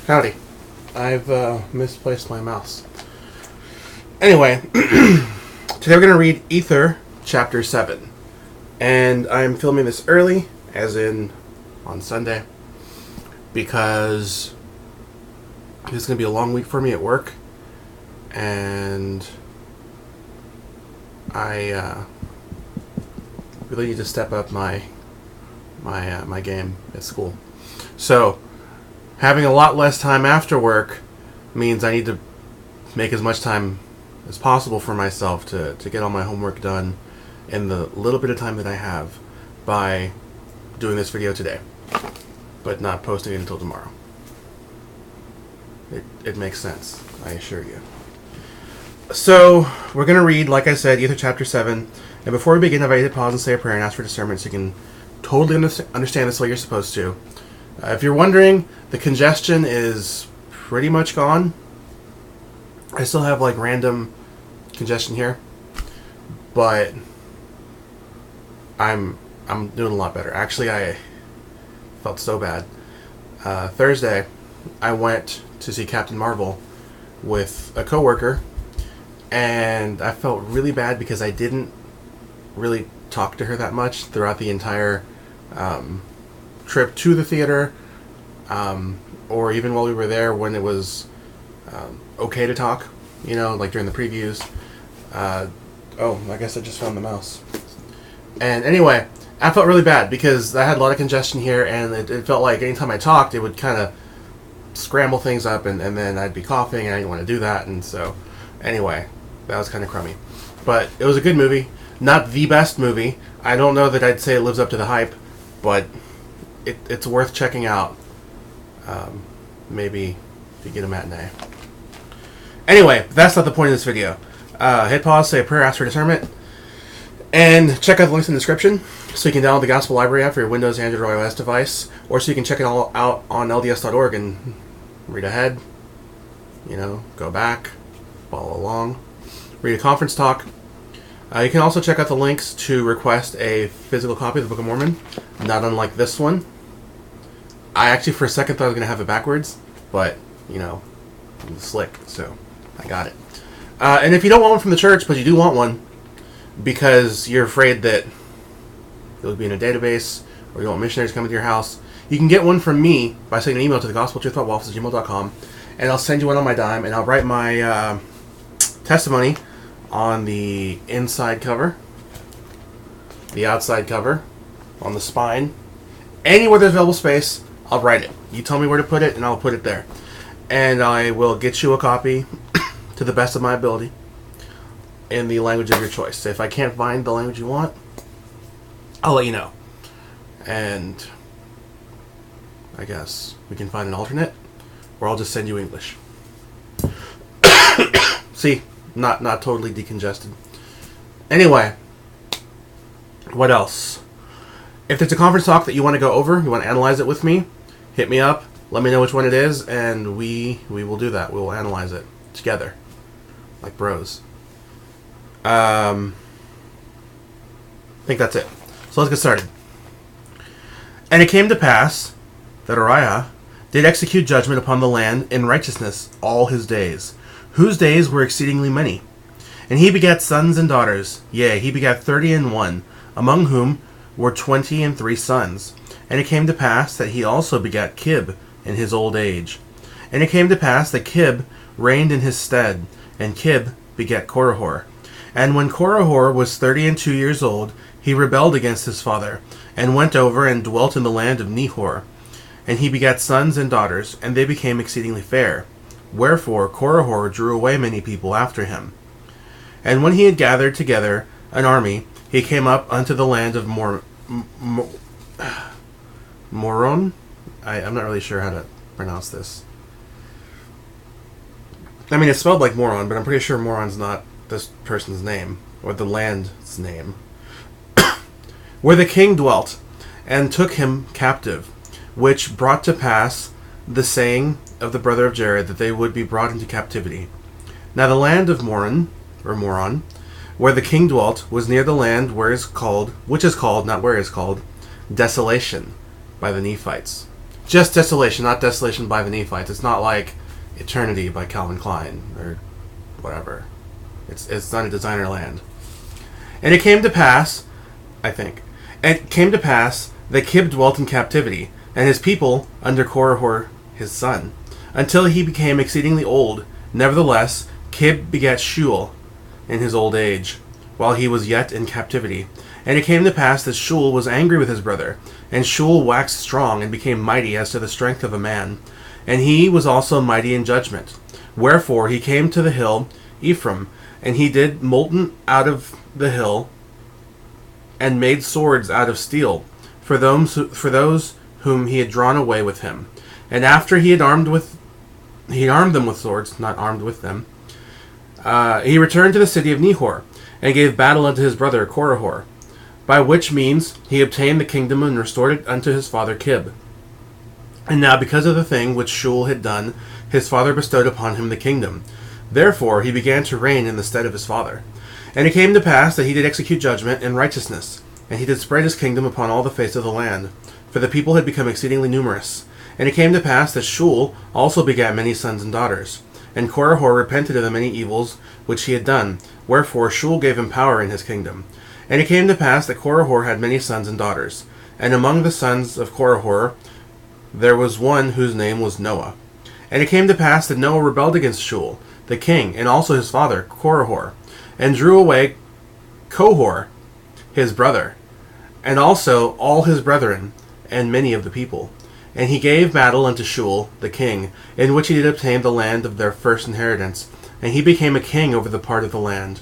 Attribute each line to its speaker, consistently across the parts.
Speaker 1: Howdy. I've misplaced my mouse. Anyway, today we're going to read Ether, Chapter 7. And I'm filming this early, as in on Sunday, because this is going to be a long week for me at work. And I really need to step up my game at school. So, having a lot less time after work means I need to make as much time as possible for myself to get all my homework done in the little bit of time that I have by doing this video today, but not posting it until tomorrow. It makes sense, I assure you. So, we're going to read, like I said, Ether Chapter 7, and before we begin, I invite you to pause and say a prayer and ask for discernment so you can totally understand this the way you're supposed to. If you're wondering, the congestion is pretty much gone. I still have like random congestion here, but I'm doing a lot better. Actually, I felt so bad. Thursday, I went to see Captain Marvel with a coworker, and I felt really bad because I didn't really talk to her that much throughout the entire trip to the theater, or even while we were there when it was okay to talk, like during the previews. Oh, I guess I just found the mouse. And anyway, I felt really bad because I had a lot of congestion here, and it felt like anytime I talked, it would kind of scramble things up, and then I'd be coughing, and I didn't want to do that, and so, anyway, that was kind of crummy. But it was a good movie. Not the best movie. I don't know that I'd say it lives up to the hype, but it's worth checking out. Maybe if you get a matinee. Anyway, that's not the point of this video. Hit pause, say a prayer, ask for discernment, and check out the links in the description so you can download the Gospel Library app for your Windows, Android, or iOS device, or so you can check it all out on lds.org and read ahead, go back, follow along, read a conference talk. You can also check out the links to request a physical copy of the Book of Mormon, not unlike this one. I actually, for a second, thought I was going to have it backwards, but, I'm slick, so I got it. And if you don't want one from the church, but you do want one, because you're afraid that it'll be in a database, or you want missionaries coming to your house, you can get one from me by sending an email to thegospeltruthwaffles@gmail.com, and I'll send you one on my dime, and I'll write my testimony on the inside cover, the outside cover, on the spine, anywhere there's available space, I'll write it. You tell me where to put it, and I'll put it there. And I will get you a copy to the best of my ability in the language of your choice. If I can't find the language you want, I'll let you know. And I guess we can find an alternate, or I'll just send you English. See? Not totally decongested. Anyway, what else? If there's a conference talk that you want to go over, you want to analyze it with me, hit me up, let me know which one it is, and we will do that. We will analyze it together, like bros. I think that's it. So let's get started. And it came to pass that Uriah did execute judgment upon the land in righteousness all his days, whose days were exceedingly many. And he begat sons and daughters, yea, he begat 31, among whom were 23 sons. And it came to pass that he also begat Kib in his old age. And it came to pass that Kib reigned in his stead, and Kib begat Korihor. And when Korihor was 32 years old, he rebelled against his father, and went over and dwelt in the land of Nehor. And he begat sons and daughters, and they became exceedingly fair. Wherefore Korihor drew away many people after him. And when he had gathered together an army, he came up unto the land of Moron. I'm not really sure how to pronounce this. I mean, it's spelled like moron, but I'm pretty sure moron's not this person's name, or the land's name. Where the king dwelt, and took him captive, which brought to pass the saying of the brother of Jared, that they would be brought into captivity. Now the land of Moron, where the king dwelt, was near the land which is called, Desolation, by the Nephites. Just Desolation, not Desolation by the Nephites. It's not like Eternity by Calvin Klein or whatever. It's not a designer land. And it came to pass, I think, it came to pass that Kib dwelt in captivity, and his people under Korihor his son, until he became exceedingly old. Nevertheless, Kib begat Shual in his old age, while he was yet in captivity. And it came to pass that Shual was angry with his brother, and Shual waxed strong and became mighty as to the strength of a man. And he was also mighty in judgment. Wherefore he came to the hill Ephraim, and he did molten out of the hill, and made swords out of steel, for those whom he had drawn away with him. And after he had armed them with swords, not armed with them, he returned to the city of Nehor, and gave battle unto his brother Korihor, by which means he obtained the kingdom and restored it unto his father Kib. And now because of the thing which Shual had done, his father bestowed upon him the kingdom. Therefore he began to reign in the stead of his father. And it came to pass that he did execute judgment and righteousness, and he did spread his kingdom upon all the face of the land, for the people had become exceedingly numerous. And it came to pass that Shual also begat many sons and daughters. And Korihor repented of the many evils which he had done, wherefore Shual gave him power in his kingdom. And it came to pass that Korihor had many sons and daughters. And among the sons of Korihor there was one whose name was Noah. And it came to pass that Noah rebelled against Shual, the king, and also his father Korihor, and drew away Kohor, his brother, and also all his brethren, and many of the people. And he gave battle unto Shual, the king, in which he did obtain the land of their first inheritance. And he became a king over the part of the land.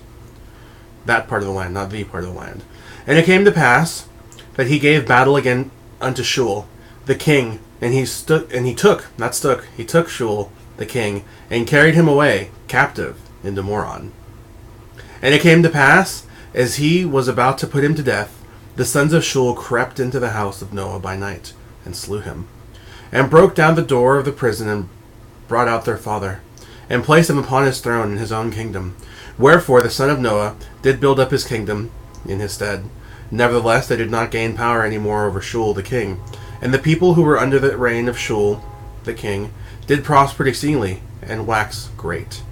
Speaker 1: That part of the land, not the part of the land. And it came to pass that he gave battle again unto Shual, the king, and he took Shual, the king, and carried him away captive into Moron. And it came to pass, as he was about to put him to death, the sons of Shual crept into the house of Noah by night, and slew him, and broke down the door of the prison, and brought out their father, and placed him upon his throne in his own kingdom. Wherefore the son of Noah did build up his kingdom in his stead. Nevertheless they did not gain power any more over Shual the king. And the people who were under the reign of Shual the king did prosper exceedingly, and wax great.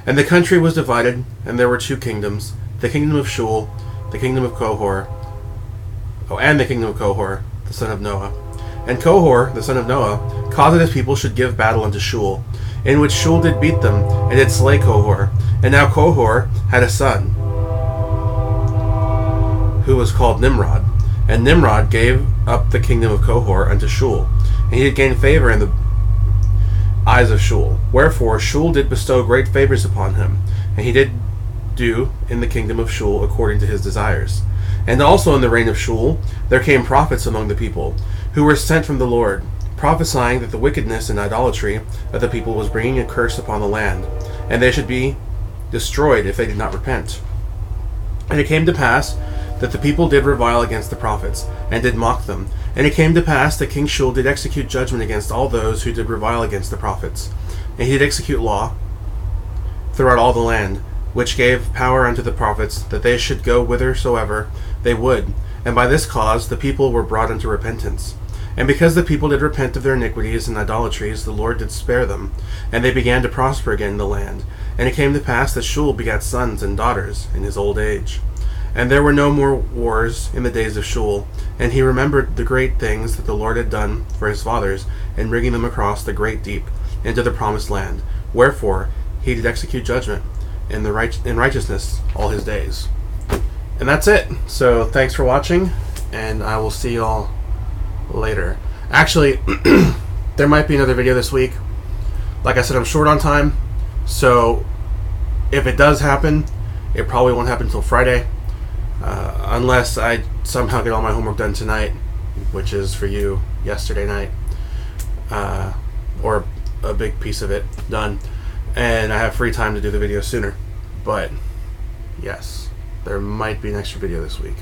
Speaker 1: And the country was divided, and there were two kingdoms, the kingdom of Shual, the kingdom of Kohor, and the kingdom of Kohor, the son of Noah. And Kohor, the son of Noah, caused that his people should give battle unto Shual, in which Shual did beat them, and did slay Kohor. And now Kohor had a son, who was called Nimrod. And Nimrod gave up the kingdom of Kohor unto Shual, and he did gain favor in the eyes of Shual. Wherefore Shual did bestow great favors upon him, and he did do in the kingdom of Shual according to his desires. And also in the reign of Shual there came prophets among the people, who were sent from the Lord, prophesying that the wickedness and idolatry of the people was bringing a curse upon the land, and they should be destroyed if they did not repent. And it came to pass that the people did revile against the prophets, and did mock them. And it came to pass that King Shual did execute judgment against all those who did revile against the prophets. And he did execute law throughout all the land, which gave power unto the prophets, that they should go whithersoever they would. And by this cause the people were brought unto repentance. And because the people did repent of their iniquities and idolatries, the Lord did spare them, and they began to prosper again in the land. And it came to pass that Shual begat sons and daughters in his old age. And there were no more wars in the days of Shual, and he remembered the great things that the Lord had done for his fathers, in bringing them across the great deep into the promised land. Wherefore he did execute judgment in righteousness all his days. And that's it. So thanks for watching, and I will see y'all later. Actually, there might be another video this week. Like I said, I'm short on time, so if it does happen, it probably won't happen until Friday. Unless I somehow get all my homework done tonight, which is for you yesterday night, or a big piece of it done, and I have free time to do the video sooner. But yes, there might be an extra video this week.